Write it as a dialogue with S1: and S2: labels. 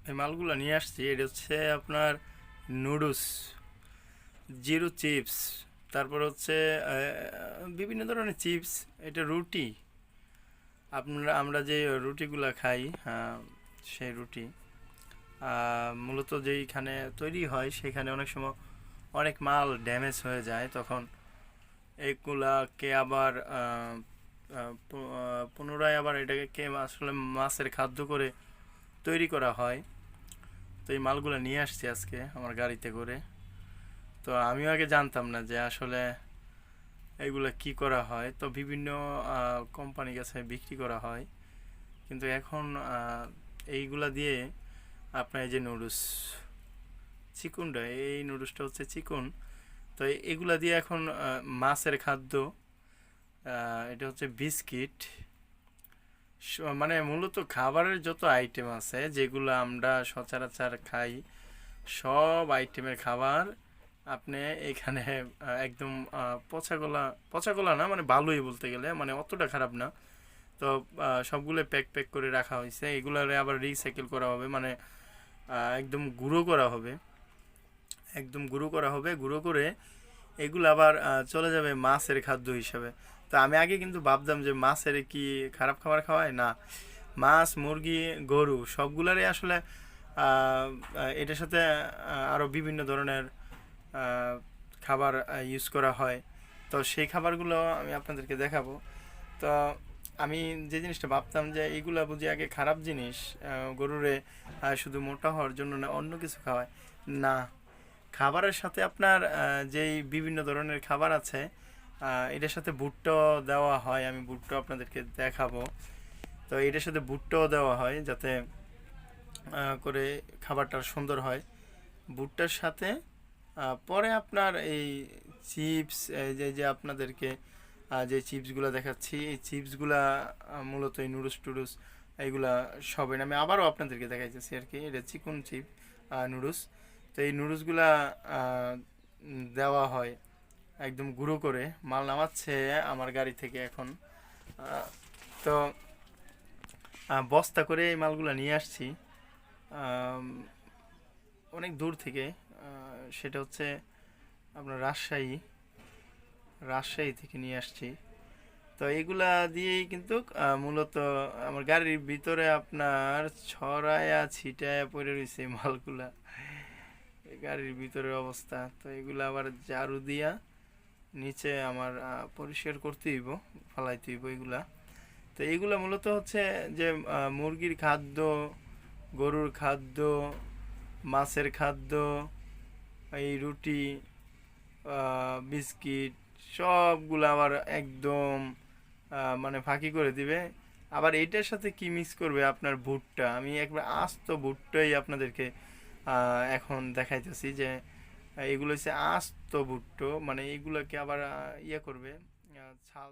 S1: এই মালগুলো নিয়ে আসছি। এটা হচ্ছে আপনার নুডলস, জিরো চিপস, তারপর হচ্ছে বিভিন্ন ধরনের চিপস। এটা রুটি, আমরা যে রুটিগুলো খাই, সেই রুটি মূলত যেইখানে তৈরি হয় সেখানে অনেক সময় অনেক মাল ড্যামেজ হয়ে যায়, তখন এগুলাকে আবার পুনরায় আবার এটাকে আসলে মাছের খাদ্য করে তৈরি করা হয়। তো এই মালগুলো নিয়ে আসছি আজকে আমার গাড়িতে করে। তো আমিও আগে জানতাম না যে আসলে এগুলো কি করা হয়, তো বিভিন্ন কোম্পানির কাছে বিক্রি করা হয়। কিন্তু এখন এইগুলা দিয়ে আপনার এই যে নুডলস, চিকনটা, এই নুডলসটা হচ্ছে চিকন। তো এগুলা দিয়ে এখন মাছের খাদ্য, এটা হচ্ছে বিস্কিট, মানে মূলত খাবারের যত আইটেম আছে যেগুলো আমরা সচরাচর খাই, সব আইটেমের খাবার আপনি এখানে একদম পচাগোলা, পচাগোলা না মানে ভালোই বলতে গেলে, মানে অতটা খারাপ না। তো সবগুলো প্যাক প্যাক করে রাখা হয়েছে, এগুলারে আবার রিসাইকেল করা হবে, মানে একদম গুঁড়ো করা হবে, একদম গুঁড়ো করা হবে, গুঁড়ো করে এগুলো আবার চলে যাবে মাছের খাদ্য হিসাবে। তো আমি আগে কিন্তু ভাবতাম যে মাছের কি খারাপ খাবার খাওয়ায়, না, মাছ, মুরগি, গরু সবগুলারই আসলে এটার সাথে আরও বিভিন্ন ধরনের আহ, খাবার ইউজ করা হয়। তো সেই খাবারগুলো আমি আপনাদেরকে দেখাবো। তো আমি যে জিনিসটা ভাবতাম যে এইগুলা বুঝি আগে খারাপ জিনিস, গরুরে শুধু মোটা হওয়ার জন্য না অন্য কিছু খাওয়ায়, না, খাবারের সাথে আপনার যেই বিভিন্ন ধরনের খাবার আছে, এটার সাথে ভুট্টাও দেওয়া হয়, আমি ভুট্টা আপনাদেরকে দেখাবো। তো এটার সাথে ভুট্টাও দেওয়া হয় যাতে করে খাবারটা সুন্দর হয় ভুট্টার সাথে। পরে আপনার এই চিপস, যে যে আপনাদেরকে যে চিপসগুলো দেখাচ্ছি, এই চিপসগুলা মূলত এই নুডলস টুডলস এইগুলা সবে আমি আবারও আপনাদেরকে দেখাইতেছি আর কি। এটা চিকন চিপ নুডলস। তো এই নুডলসগুলা দেওয়া হয় একদম গুঁড়ো করে, মাল নামাচ্ছে আমার গাড়ি থেকে এখন। আহ, তো বস্তা করে এই মালগুলো নিয়ে আসছি আম, অনেক দূর থেকে। সেটা হচ্ছে আপনার রাজশাহী, রাজশাহী থেকে নিয়ে আসছি। তো এগুলা দিয়েই কিন্তু মূলত আমার গাড়ির ভিতরে আপনার ছড়ায়া ছিটায়া পড়ে রয়েছে এই মালগুলা, এই গাড়ির ভিতরের অবস্থা। তো এগুলা আবার ঝাড়ু দিয়া নিচে আমার পরিষ্কার করতে হইব, ফালাইতে হইব এগুলা। তো এইগুলা মূলত হচ্ছে যে মুরগির খাদ্য, গরুর খাদ্য, মাছের খাদ্য, এই রুটি, বিস্কিট, সবগুলো আবার একদম মানে ফাঁকি করে দিবে। আবার এইটার সাথে কি মিক্স করবে আপনার ভুট্টা, আমি একবার আস্ত ভুট্টাই আপনাদেরকে এখন দেখাইতেছি যে এগুলো হচ্ছে আস্ত ভুট্টো, মানে এইগুলোকে আবার ইয়ে করবে, ছাল